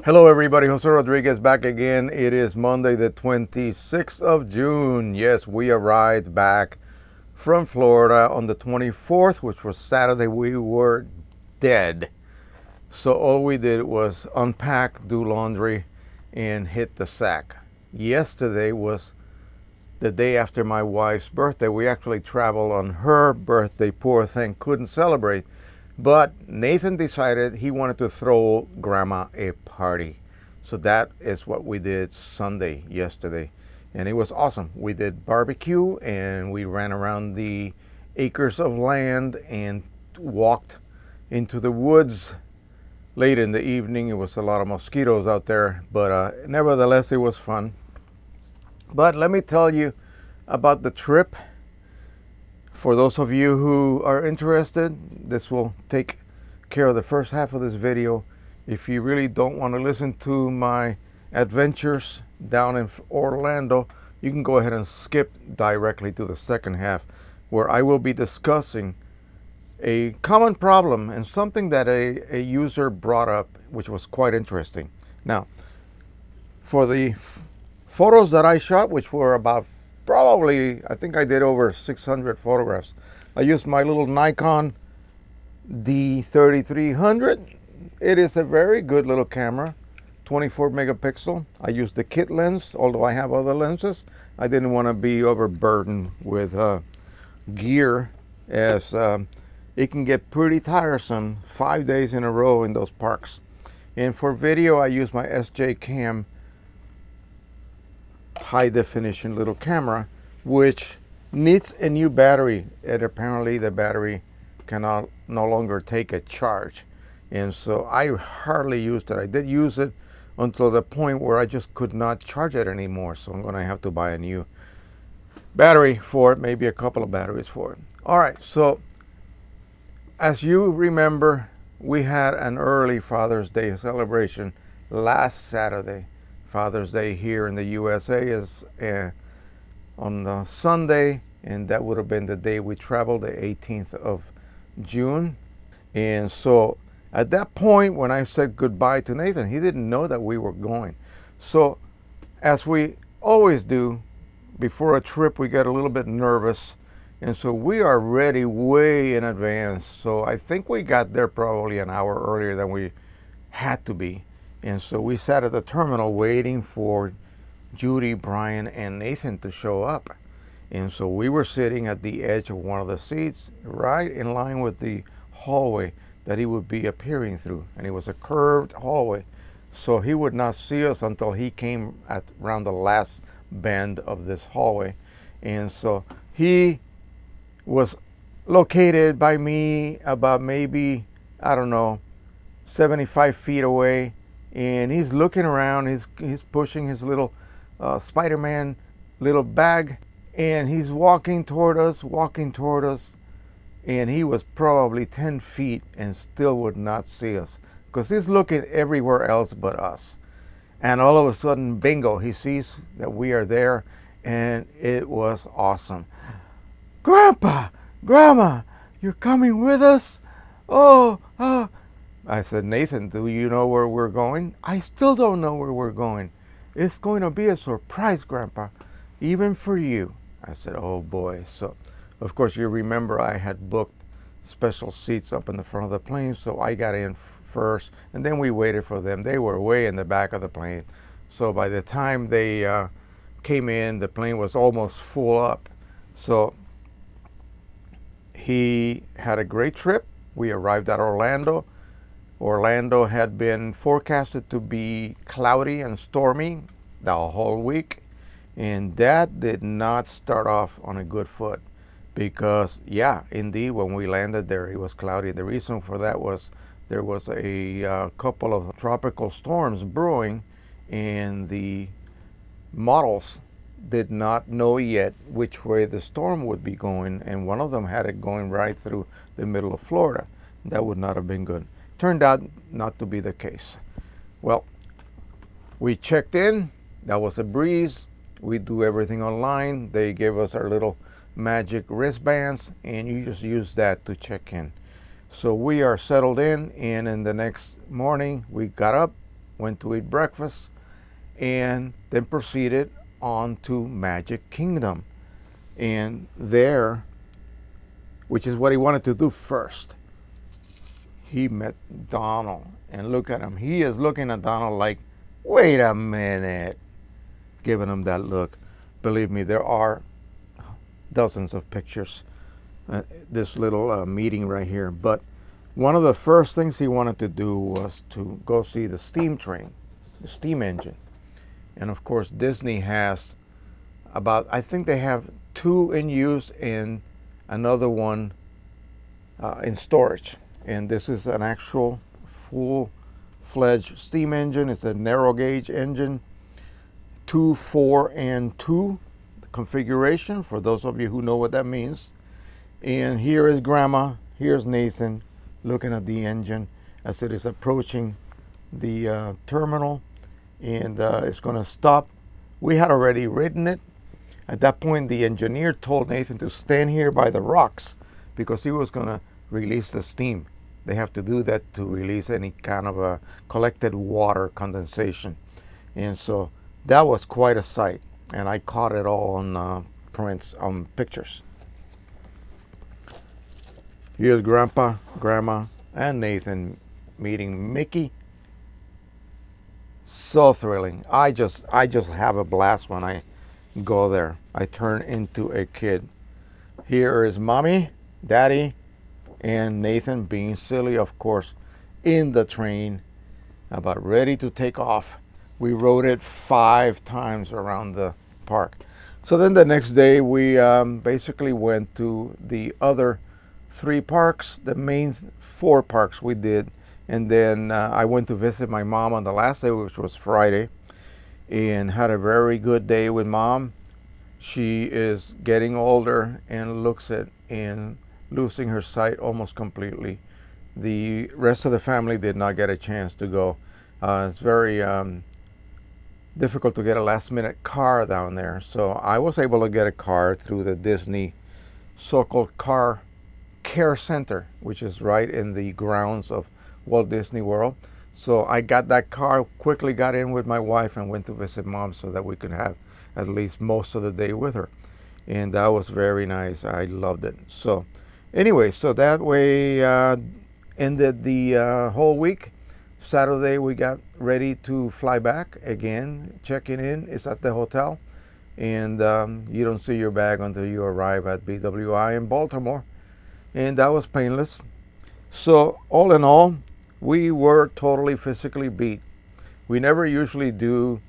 Hello everybody, Jose Rodriguez back again. It is Monday the 26th of June. Yes, we arrived back from Florida on the 24th, which was Saturday. We were dead. So all we did was unpack, do laundry, and hit the sack. Yesterday was the day after my wife's birthday. We actually traveled on her birthday. Poor thing, couldn't celebrate. But Nathan decided he wanted to throw grandma a party. So that is what we did Sunday, yesterday. And it was awesome. We did barbecue and we ran around the acres of land and walked into the woods late in the evening. It was a lot of mosquitoes out there, but nevertheless, it was fun. But let me tell you about the trip. For those of you who are interested, this will take care of the first half of this video. If you really don't want to listen to my adventures down in Orlando, you can go ahead and skip directly to the second half, where I will be discussing a common problem and something that a user brought up, which was quite interesting. Now, for the photos that I shot, which were about probably, I think I did over 600 photographs. I used my little Nikon D3300. It is a very good little camera, 24 megapixel. I used the kit lens, although I have other lenses. I didn't want to be overburdened with gear, as it can get pretty tiresome 5 days in a row in those parks. And for video, I use my SJ Cam high definition little camera, which needs a new battery, and apparently the battery cannot no longer take a charge, and so I hardly used it. I did use it until the point where I just could not charge it anymore, so I'm going to have to buy a new battery for it, maybe a couple of batteries for it. All right, so as you remember, we had an early Father's Day celebration last Saturday. Father's Day here in the USA is on Sunday, and that would have been the day we traveled, the 18th of June. And so at that point, when I said goodbye to Nathan, he didn't know that we were going. So as we always do before a trip, we get a little bit nervous, and so we are ready way in advance. So I think we got there probably an hour earlier than we had to be. And so we sat at the terminal waiting for Judy, Brian, and Nathan to show up. And so we were sitting at the edge of one of the seats, right in line with the hallway that he would be appearing through. And it was a curved hallway, so he would not see us until he came at around the last bend of this hallway. And so he was located by me about maybe, I don't know, 75 feet away. And he's looking around, he's pushing his little Spider-Man little bag, and he's walking toward us, and he was probably 10 feet and still would not see us, because he's looking everywhere else but us. And all of a sudden, bingo, he sees that we are there, and it was awesome. Grandpa, Grandma, you're coming with us? Oh, I said, Nathan, do you know where we're going? I still don't know where we're going. It's going to be a surprise, Grandpa, even for you. I said, oh boy. So, of course, you remember I had booked special seats up in the front of the plane, so I got in first, and then we waited for them. They were way in the back of the plane. So by the time they came in, the plane was almost full up. So he had a great trip. We arrived at Orlando. Orlando had been forecasted to be cloudy and stormy the whole week, and that did not start off on a good foot, because yeah, indeed, when we landed there, it was cloudy. The reason for that was there was a couple of tropical storms brewing, and the models did not know yet which way the storm would be going, and one of them had it going right through the middle of Florida. That would not have been good. Turned out not to be the case. Well, we checked in. That was a breeze. We do everything online. They gave us our little magic wristbands, and you just use that to check in. So we are settled in, and in the next morning we got up, went to eat breakfast, and then proceeded on to Magic Kingdom. And there, which is what he wanted to do first, he met Donald. And look at him. He is looking at Donald like, wait a minute, giving him that look. Believe me, there are dozens of pictures. This little meeting right here. But one of the first things he wanted to do was to go see the steam train, the steam engine. And of course, Disney has about, I think they have 2 in use and another one in storage. And this is an actual full-fledged steam engine. It's a narrow gauge engine, 2, 4, and 2 configuration, for those of you who know what that means. And here is Grandma, here's Nathan looking at the engine as it is approaching the terminal, and it's going to stop. We had already ridden it. At that point, the engineer told Nathan to stand here by the rocks because he was going to release the steam. They have to do that to release any kind of a collected water condensation. And so that was quite a sight. And I caught it all on prints, on pictures. Here's Grandpa, Grandma, and Nathan meeting Mickey. So thrilling. I just have a blast when I go there. I turn into a kid. Here is Mommy, Daddy, and Nathan being silly, of course, in the train, about ready to take off. We rode it 5 times around the park. So then the next day we basically went to the other 3 parks, the main 4 parks we did. And then I went to visit my mom on the last day, which was Friday, and had a very good day with Mom. She is getting older and looks at and losing her sight almost completely. The rest of the family did not get a chance to go. It's very difficult to get a last minute car down there. So I was able to get a car through the Disney so-called car care center, which is right in the grounds of Walt Disney World. So I got that car, quickly got in with my wife and went to visit Mom so that we could have at least most of the day with her. And that was very nice. I loved it. So anyway, so that way ended the whole week. Saturday we got ready to fly back again. Checking in is at the hotel, and you don't see your bag until you arrive at BWI in Baltimore, and that was painless. So all in all, we were totally physically beat. We never usually do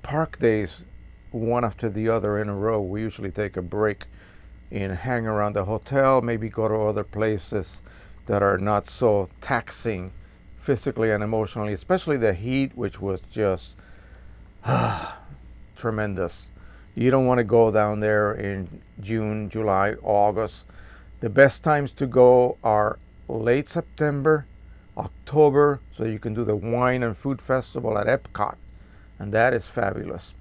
park days one after the other in a row. We usually take a break and hang around the hotel, maybe go to other places that are not so taxing physically and emotionally, especially the heat, which was just tremendous. You don't want to go down there in June, July, August. The best times to go are late September, October, so you can do the wine and food festival at Epcot, and that is fabulous.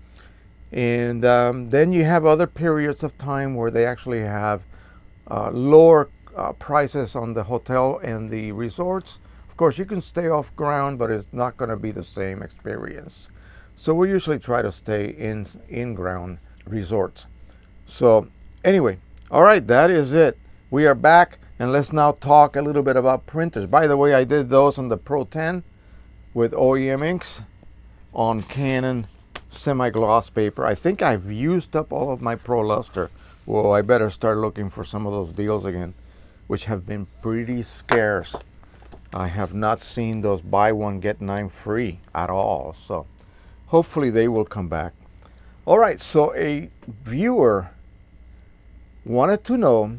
And then you have other periods of time where they actually have lower prices on the hotel and the resorts. Of course, you can stay off ground, but it's not going to be the same experience. So we usually try to stay in ground resorts. So anyway, all right, that is it. We are back, and let's now talk a little bit about printers. By the way, I did those on the Pro 10 with OEM inks on Canon semi-gloss paper. I think I've used up all of my Pro Luster. Well, I better start looking for some of those deals again, which have been pretty scarce. I have not seen those buy one get 9 free at all. So hopefully they will come back. All right, so a viewer wanted to know,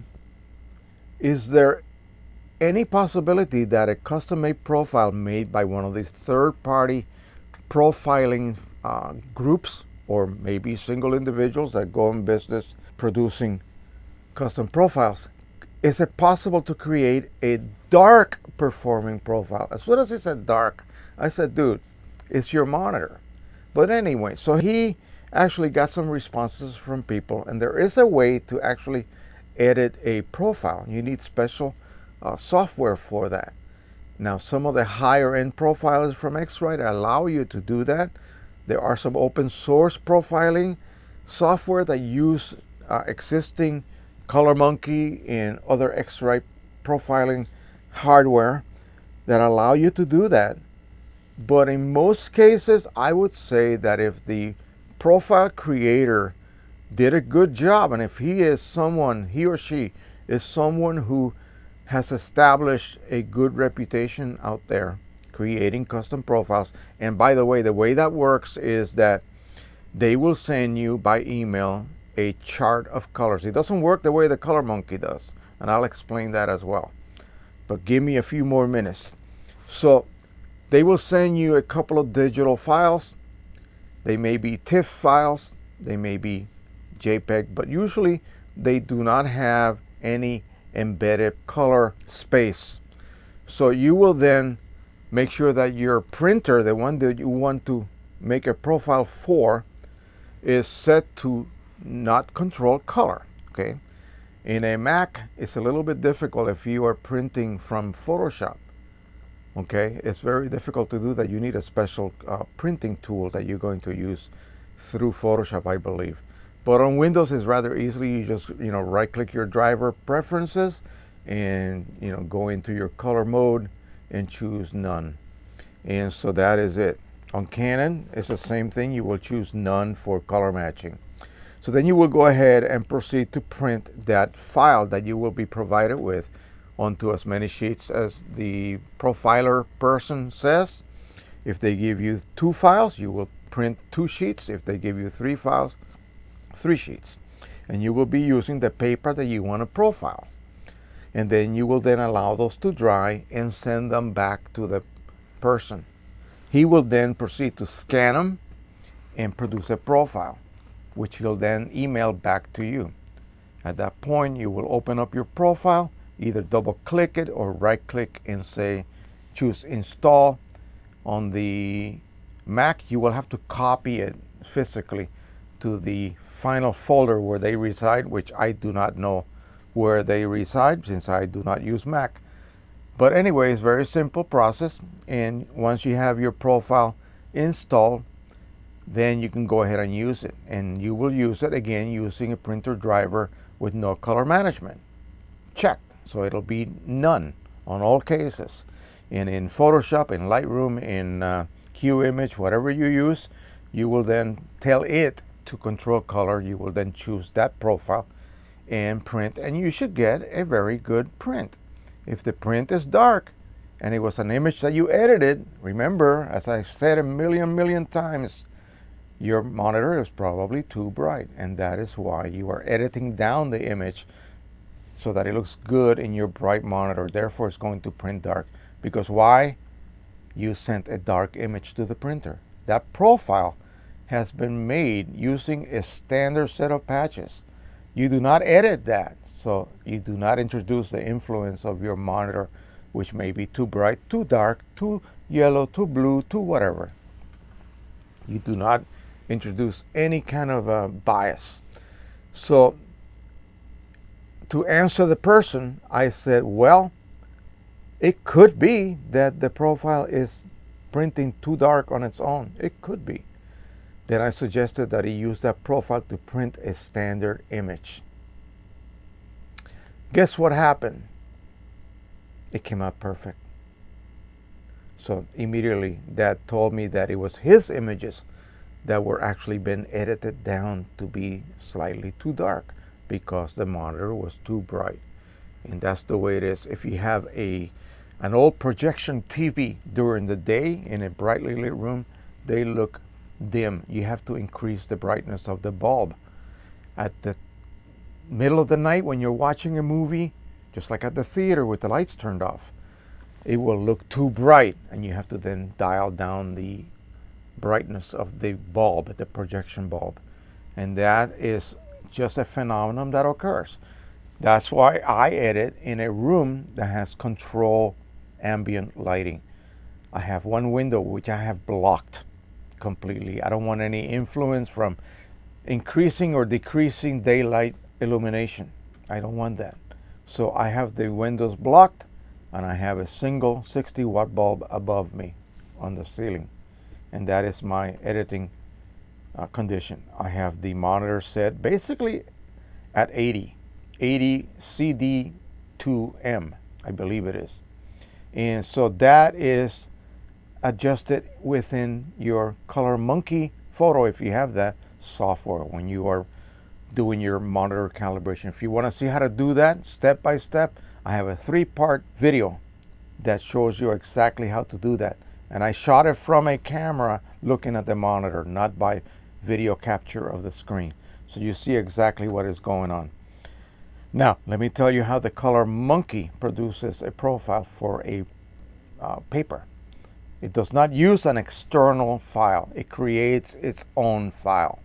is there any possibility that a custom-made profile made by one of these third-party profiling groups, or maybe single individuals that go in business producing custom profiles, is it possible to create a dark performing profile? As soon as he said dark, I said, dude, it's your monitor. But anyway, so he actually got some responses from people, and there is a way to actually edit a profile. You need special software for that. Now, some of the higher end profilers from X-Rite allow you to do that. There are some open source profiling software that use existing ColorMonkey and other X-Rite profiling hardware that allow you to do that. But in most cases, I would say that if the profile creator did a good job, and if he or she is someone who has established a good reputation out there creating custom profiles. And by the way that works is that they will send you by email a chart of colors. It doesn't work the way the ColorMonkey does, and I'll explain that as well. But give me a few more minutes. So they will send you a couple of digital files. They may be TIFF files, they may be JPEG, but usually they do not have any embedded color space. So you will then make sure that your printer, the one that you want to make a profile for, is set to not control color. Okay, in a Mac it's a little bit difficult if you are printing from Photoshop. Okay, it's very difficult to do that. You need a special printing tool that you're going to use through Photoshop, I believe. But on Windows it's rather easily. You just right click your driver preferences and go into your color mode and choose none. And so that is it. On Canon it's the same thing. You will choose none for color matching. So then you will go ahead and proceed to print that file that you will be provided with onto as many sheets as the profiler person says. If they give you 2 files, you will print 2 sheets. If they give you 3 files, 3 sheets. And you will be using the paper that you want to profile. And then you will then allow those to dry and send them back to the person. He will then proceed to scan them and produce a profile, which he'll then email back to you. At that point, you will open up your profile, either double click it or right click and say choose install. On the Mac, you will have to copy it physically to the final folder where they reside, which I do not know where they reside since I do not use Mac. But anyway, it's a very simple process, and once you have your profile installed, then you can go ahead and use it. And you will use it again using a printer driver with no color management. Check. So it'll be none on all cases. And in Photoshop, in Lightroom, in QImage, whatever you use, you will then tell it to control color. You will then choose that profile and print, and you should get a very good print. If the print is dark and it was an image that you edited, remember, as I said a million times, your monitor is probably too bright, and that is why you are editing down the image so that it looks good in your bright monitor. Therefore, it's going to print dark. Because why? You sent a dark image to the printer. That profile has been made using a standard set of patches. You do not edit that, so you do not introduce the influence of your monitor, which may be too bright, too dark, too yellow, too blue, too whatever. You do not introduce any kind of bias. So to answer the person, I said, well, it could be that the profile is printing too dark on its own. It could be. Then I suggested that he use that profile to print a standard image. Guess what happened? It came out perfect. So immediately that told me that it was his images that were actually been edited down to be slightly too dark because the monitor was too bright. And that's the way it is. If you have an old projection TV during the day in a brightly lit room, they look dim. You have to increase the brightness of the bulb. At the middle of the night when you're watching a movie, just like at the theater with the lights turned off, it will look too bright, and you have to then dial down the brightness of the bulb, the projection bulb. And that is just a phenomenon that occurs. That's why I edit in a room that has control ambient lighting. I have one window which I have blocked completely. I don't want any influence from increasing or decreasing daylight illumination. I don't want that. So I have the windows blocked, and I have a single 60-watt bulb above me on the ceiling, and that is my editing condition. I have the monitor set basically at 80 CD2M, I believe it is. And so that is adjusted within your Color Monkey photo, if you have that software, when you are doing your monitor calibration. If you want to see how to do that step by step, I have a 3-part video that shows you exactly how to do that. And I shot it from a camera looking at the monitor, not by video capture of the screen. So you see exactly what is going on. Now, let me tell you how the Color Monkey produces a profile for a paper. It does not use an external file. It creates its own file.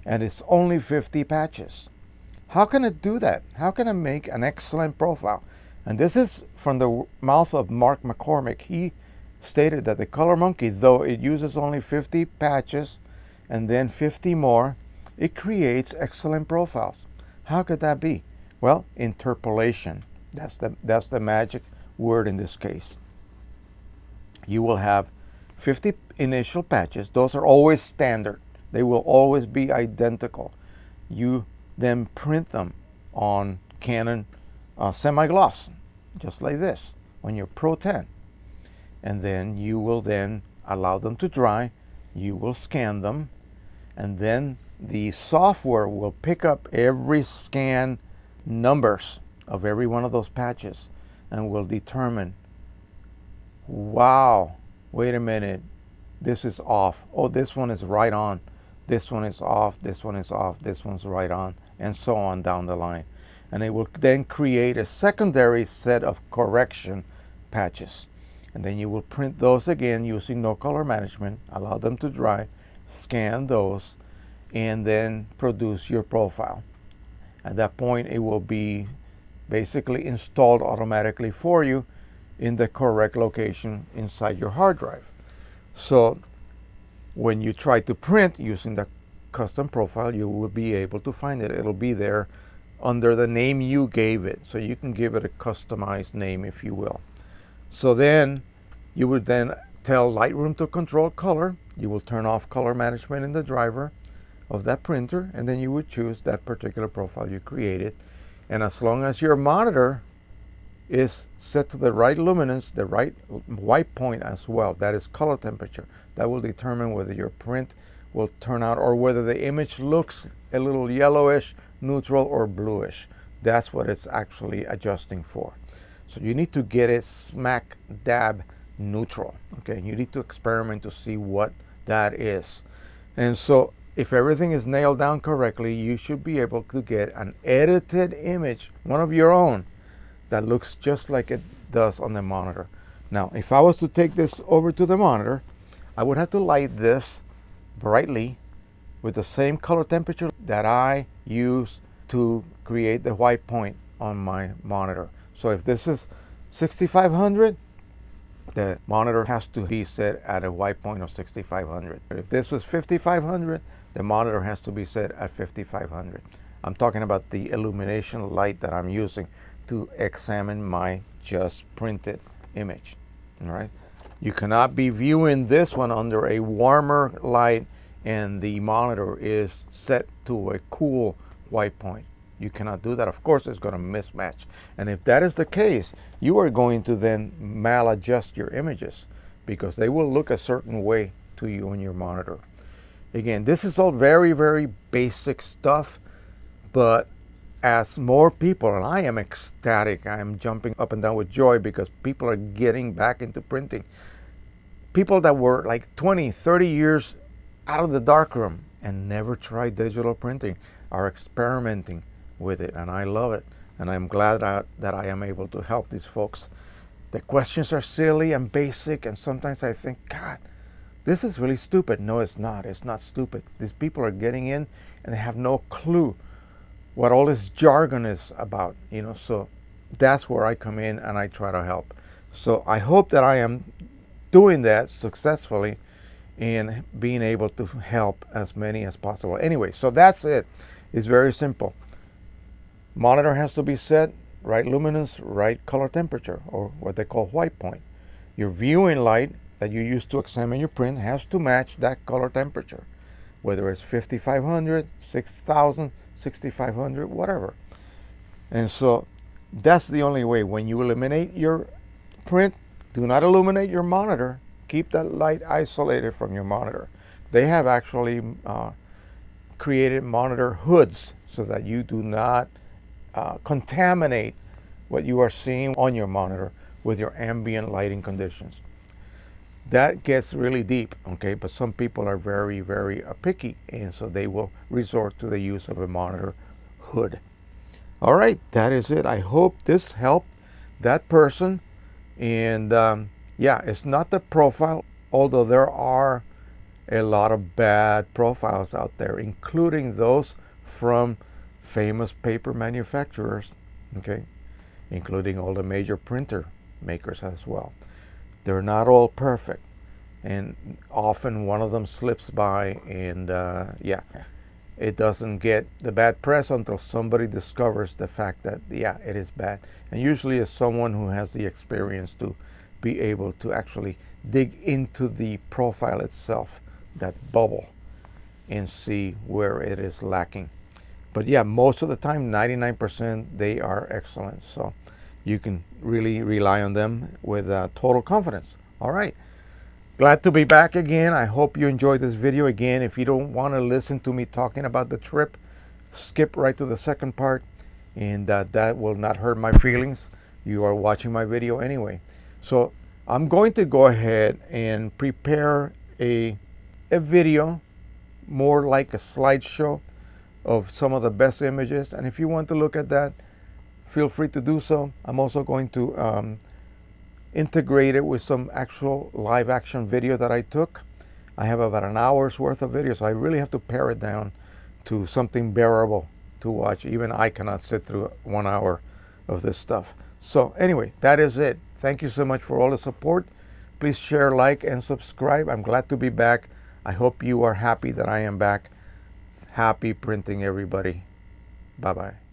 And it's only 50 patches. How can it do that? How can it make an excellent profile? And this is from the mouth of Mark McCormick. He stated that the Color Monkey, though it uses only 50 patches and then 50 more, it creates excellent profiles. How could that be? Well, interpolation. That's the magic word in this case. You will have 50 initial patches. Those are always standard. They will always be identical. You then print them on Canon semi-gloss, just like this, on your Pro 10. And then you will then allow them to dry. You will scan them. And then the software will pick up every scan numbers of every one of those patches and will determine, wow, wait a minute, this is off. Oh, this one is right on. This one is off, this one is off, this one's right on, and so on down the line. And it will then create a secondary set of correction patches. And then you will print those again using no color management, allow them to dry, scan those, and then produce your profile. At that point, it will be basically installed automatically for you in the correct location inside your hard drive. So when you try to print using the custom profile, you will be able to find it. It'll be there under the name you gave it. So you can give it a customized name, if you will. So then you would then tell Lightroom to control color. You will turn off color management in the driver of that printer, and then you would choose that particular profile you created. And as long as your monitor is set to the right luminance, the right white point as well, that is color temperature, that will determine whether your print will turn out or whether the image looks a little yellowish, neutral, or bluish. That's what it's actually adjusting for. So you need to get it smack dab neutral. Okay, you need to experiment to see what that is. And so if everything is nailed down correctly, you should be able to get an edited image, one of your own, that looks just like it does on the monitor. Now, if I was to take this over to the monitor, I would have to light this brightly with the same color temperature that I use to create the white point on my monitor. So if this is 6500, the monitor has to be set at a white point of 6500. If this was 5500, the monitor has to be set at 5500. I'm talking about the illumination light that I'm using to examine my just printed image. All right. You cannot be viewing this one under a warmer light and the monitor is set to a cool white point. You cannot do that. Of course, it's going to mismatch. And if that is the case, you are going to then maladjust your images because they will look a certain way to you on your monitor. Again, this is all very, very basic stuff, but as more people, and I am ecstatic, I am jumping up and down with joy because people are getting back into printing. People that were like 20, 30 years out of the darkroom and never tried digital printing are experimenting with it, and I love it. And I'm glad that I am able to help these folks. The questions are silly and basic, and sometimes I think, God, this is really stupid. No, it's not. It's not stupid. These people are getting in and they have no clue what all this jargon is about, you know. So that's where I come in and I try to help. So I hope that I am doing that successfully and being able to help as many as possible. Anyway, so that's it. It's very simple. Monitor has to be set right luminance, right color temperature, or what they call white point. Your viewing light that you use to examine your print has to match that color temperature, whether it's 5500, 6000, 6500, whatever. And so that's the only way. When you illuminate your print, do not illuminate your monitor. Keep that light isolated from your monitor. They have actually created monitor hoods so that you do not contaminate what you are seeing on your monitor with your ambient lighting conditions. That gets really deep, okay? But some people are very, very picky, and so they will resort to the use of a monitor hood. All right, that is it. I hope this helped that person. And yeah, it's not the profile, although there are a lot of bad profiles out there, including those from famous paper manufacturers, okay, including all the major printer makers as well. They're not all perfect, and often one of them slips by, and yeah, it doesn't get the bad press until somebody discovers the fact that, yeah, it is bad. And usually it's someone who has the experience to be able to actually dig into the profile itself, that bubble, and see where it is lacking. But yeah, most of the time, 99%, they are excellent. So you can really rely on them with total confidence. All right. Glad to be back again. I hope you enjoyed this video. Again, if you don't want to listen to me talking about the trip, skip right to the second part, and that will not hurt my feelings. You are watching my video anyway. So I'm going to go ahead and prepare a video, more like a slideshow of some of the best images. And if you want to look at that, feel free to do so. I'm also going to integrate it with some actual live action video that I took. I have about an hour's worth of video, so I really have to pare it down to something bearable to watch. Even I cannot sit through 1 hour of this stuff. So anyway, that is it. Thank you so much for all the support. Please share, like, and subscribe. I'm glad to be back. I hope you are happy that I am back. Happy printing, everybody. Bye-bye.